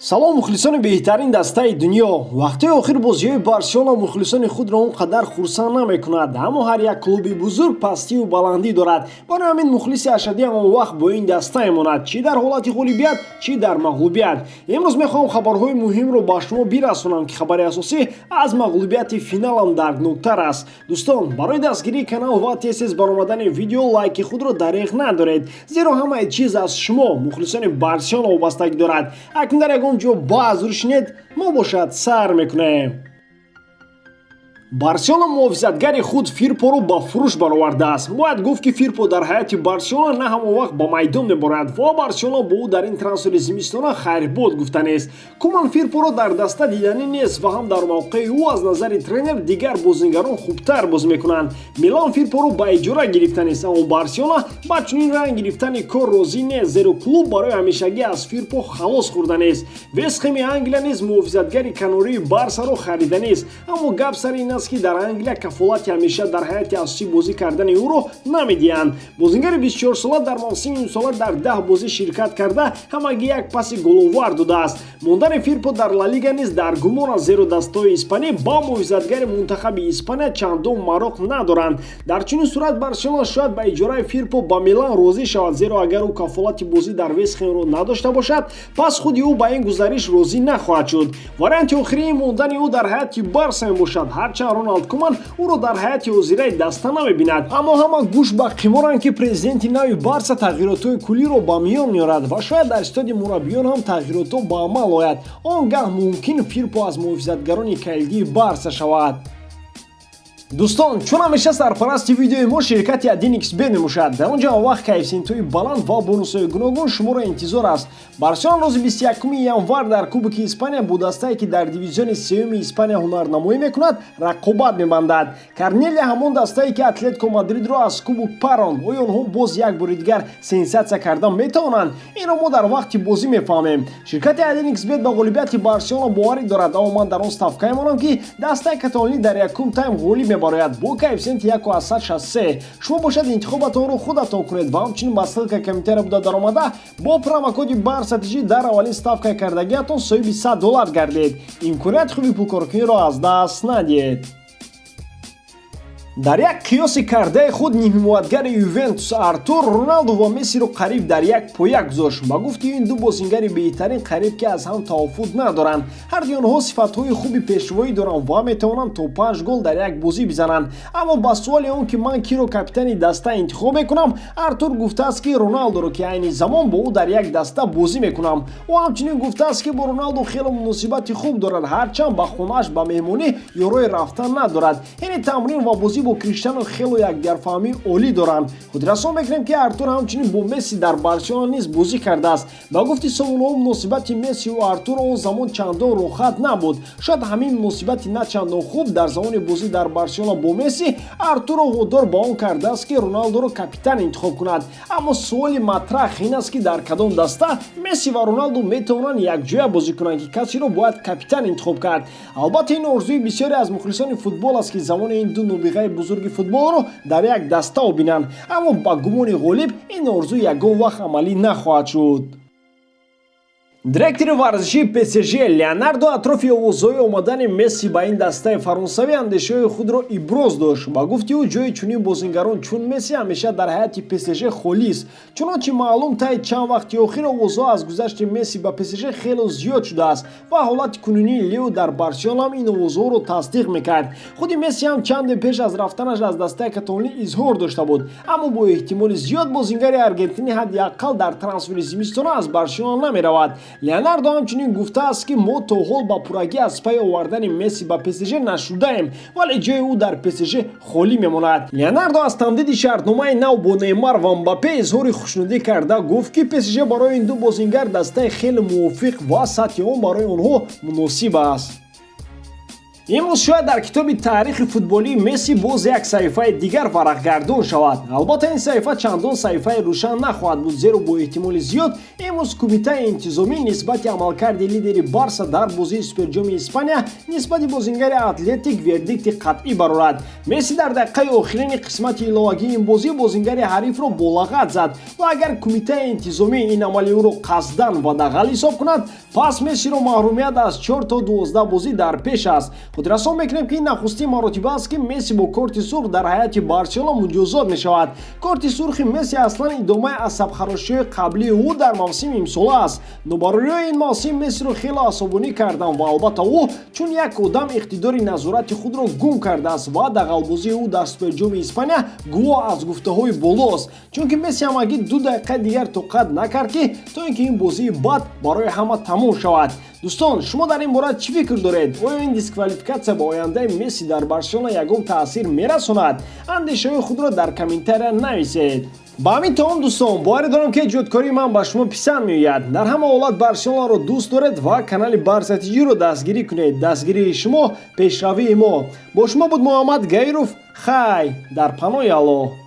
салом мухлисони беҳтарин дастаи дунё. Вақтаи охир бозиҳои Барселона мухлисони худро он қадар хурсанд намекунад. Аммо ҳар як клуби бузург пастию баландӣ дорад. Барои ҳамин мухлиси ашадӣ ҳамон вақт бо ин даста мемонад, чӣ дар ҳолати ғолибият, чӣ дар мағлубият. Имрӯз мехоҳам хабарҳои муҳимро ба шумо бирасонам ки хабари асосӣ аз мағлубияти финалам даркнуктар аст. Дӯстон, барои дастгирии канал ва тез баромадани видео лайки худро дариғ надоред, зеро ҳамаи чиз аз шумо мухлисони Барселона вобастагӣ дорад. Акнун дар ягон ҷо баъз рӯшнед мо бошад сар мекунем. Барселона муҳофизатгари худ Фирпоро ба фурӯш баровардааст. Бояд гуфт ки Фирпо дар ҳаёти Барселона на ҳамон вақт ба майдон меборад ва Барселона бо ӯ дар ин трансфери зимистона хайрбод гуфта нест. Куман Фирпоро дар даста диданӣ нест ва ҳам дар мавқеи ӯ аз назари тренер дигар бозигарон хубтар бозӣ мекунанд. Милан Фирпоро ба иҷора гирифта нест, аммо Барселона ба чунин ранг гирифтани кор розӣ нест, зеро клуб барои ҳамешагӣ аз Фирпо халос хӯрда нест. Вестхэми Англия низ муҳофизатгари канории Барсаро харида нест, аммо гап сари ин ки дар Англия кафолати ҳамеша дар ҳаёти асосӣ бозӣ кардани ӯро намедиҳанд. Бозигари 24 сола дар мавсими имсола дар 10 бозӣ ширкат карда ҳамагӣ як паси головар додааст. Мондани Фирпо дар Ла Лига низ дар гумон аз зеро дастаҳои испанӣ ба муҳофизатгари мунтахаби Испания чандон мароқ надоранд. Дар чунин сурат Барселона шояд ба иҷораи Фирпо ба Милан розӣ шавад, зеро агар ӯ кафолати бозӣ дар Вестхэмро надошта бошад, пас худи ӯ ба ин гузариш розӣ нахоҳад шуд. Варианти охирии мондани ӯ дар ҳаёти Барса мебошад, ҳарчанд Рональд Куман ӯро дар ҳаёти ҳозираи даста намебинад. Аммо ҳама гӯш ба қиморанд ки президенти нави Барса тағйиротҳои куллиро ба миён меорад ва шояд дар иштиҳоди мураббиён ҳам тағйиротҳо ба амал ояд. Он гаҳ мумкин Фирпо аз муҳофизатгарони калидии Барса шавад. Дӯстон, чун ҳамеша сарпарасти видеои мо ширкати 1xbet мебошад. Дар он ҷо вақт коэффициентҳои баланд ва бонусҳои гуногун шуморо интизор аст. Барселона рӯзи 21 январ дар Кубоки Испания бо дастае ки дар дивизиони сеюми Испания ҳунарнамоӣ мекунад, рақобат мебандад. Корнелия ҳамон дастае ки Атлетико Мадридро аз Кубок паронд. оё онҳо боз як бори дигар сенсатсия карда метавонанд? Инро мо дар вақти бозӣ мефаҳмем. Ширкати 1xbet ба ғолибияти Барселона боварӣ дорад, аммо ман дар он ставка мемонам ки дастаи каталонӣ дар якум тайм ғолиб мебарояд бо коэффициенти 1,63. Шумо бошад интихобатонро худатон кунед ва ҳамчунин ба ссилкаи комментария БУДА ДАРОМАДА бо промокоди БАРСАТИЖИ дар аввалин ставкаи кардагиатон соҳиби $100 гардед. имконияти хуби пулкоркуниро аз даст надиҳед. Дар як қиёси кардаи худ нимҳимоятгари Ювентус Артур Роналду ва Мессиро қариб дар як по як гузошт. Ба гуфти ин ду бозингари беҳтарин қариб ки аз ҳам тавофут надоранд. ҳар ду онҳо сифатҳои хуби пешравоӣ доранд ва метавонанд то 5 гол дар як бозӣ бизананд. Аммо ба суоли он ки ман киро капитани даста интихоб мекунам, Артур гуфтааст ки Роналдуро ки айни замон бо ӯ дар як даста бозӣ мекунам. ӯ ҳамчунин гуфтааст ки бо Роналду хеле муносибати хуб дорад, ҳарчанд ба хонааш ба меҳмонӣ ё роҳи рафтан надорад. Яъне тамрин ва бозӣ бо Криштиану хело якдигарфаҳмӣ олӣ доранд. Худрасон мекунем ки Артур ҳамчунин бо Месси дар Барселона низ бозӣ кардааст. Ба гуфти сомонҳо муносибати Месси ва Артур он замон чандон рохат набуд. Шояд ҳамин муносибати на чандон хуб дар замони бозӣ дар Барселона бо Месси Артурро водор ба он кардааст ки Роналдуро капитан интихоб кунад. Аммо суоли матраҳ ин аст ки дар кадом даста Месси ва Роналду метавонанд якҷоя бозӣ кунанд ки касеро бояд капитан интихоб кард. Албатта ин орзуи бисёре аз мухлисони футбол аст ки замони ин ду нобиғаи бузурги футболро дар як даста обинанд, аммо ба гумони ғолиб ин орзу ягон вақт амалӣ нахоҳад шуд. Директори варзишии ПСЖ Леонардо атрофи овозҳои омадани Месси ба ин дастаи фаронсавӣ андешаҳои худро иброз дошт. Ба гуфти ӯ ҷои чунин бозингарон чун Месси ҳамеша дар ҳаёти ПСЖ холист. Чунончи маълум таи чанд вақти охир овозҳо аз гузашти Месси ба ПСЖ хеле зиёд шудааст ва ҳолати кунунии Лео дар Барселона ҳам ин овозҳоро тасдиқ мекард. Худи Месси ҳам чанде пеш аз рафтанаш аз дастаи каталонӣ изҳор дошта буд, аммо бо эҳтимоли зиёд бозингари аргентинӣ ҳадди аққал дар трансфери зимистона аз Барселона намеравад. Леонардо ҳамчунин гуфтааст ки мо то ҳол ба пуррагӣ аз пай овардани Месси ба ПСЖ нашудаем, вале ҷои ӯ дар ПСЖ холӣ мемонад. Леонардо аз тамдиди шартномаи нав бо Неймар ва Мбаппе изҳори хушнудӣ карда гуфт ки ПСЖ барои ин ду бозингар дастаи хеле мувофиқ ва сатҳи он барои онҳо муносиб аст. имрӯз шояд дар китоби таърихи футболии Месси боз як саҳифаи дигар варақгардон шавад. Албатта ин саҳифа чандон саҳифаи рӯшан нахоҳад буд, зеро бо эҳтимоли зиёд имрӯз кумитаи интизомӣ нисбати амалкарди лидери Барса дар бозии Суперҷоми Испания нисбати бозингари Атлетик вердикти қатъӣ барорад. Месси дар дақиқаи охирини қисмати иловагии ин бозӣ бозингари ҳарифро бо лағат зад ва агар кумитаи интизомӣ ин амали ӯро қасдан ва дағал ҳисоб кунад, пас Мессиро маҳрумият аз 4 то 12 бозӣ дар пеш аст. Худрасон мекунем ки ин нахустин маротиба аст ки Месси бо корти сурх дар ҳайати Барселона муҷозот мешавад. Корти сурхи Месси аслан идомаи асабхарошиҳои қаблии ӯ дар мавсими имсола аст. Нобарориҳои ин мавсим Мессиро хеле асобонӣ карданд ва албатта ӯ чун як одам иқтидори назорати худро гум кардааст ва дағалбозии ӯ дар Суперҷоми Испания гувоҳ аз гуфтаҳои болост. Чунки Месси ҳамагӣ 2 дақиқа дигар тоқат накард ки то ин ки ин бозии бад барои ҳама тамом шавад. Дӯстон, шумо дар ин бора чӣ фикр доред? Оё ин дисквалификатсия ба ояндаи Месси дар Барселона ягон таъсир мерасонад? Андешаҳои худро дар комментария нависед. ба ҳамин таом дӯстон, боварӣ дорам ки ҷодкории ман ба шумо писанд меояд. Дар ҳама ҳолат Барселонаро дӯст доред ва канали Барсатиҷиро дастгирӣ кунед. Дастгирии шумо, пешравии мо. Бо шумо буд Муҳаммад Гаиров. Хай дар паноҳи Аллоҳ.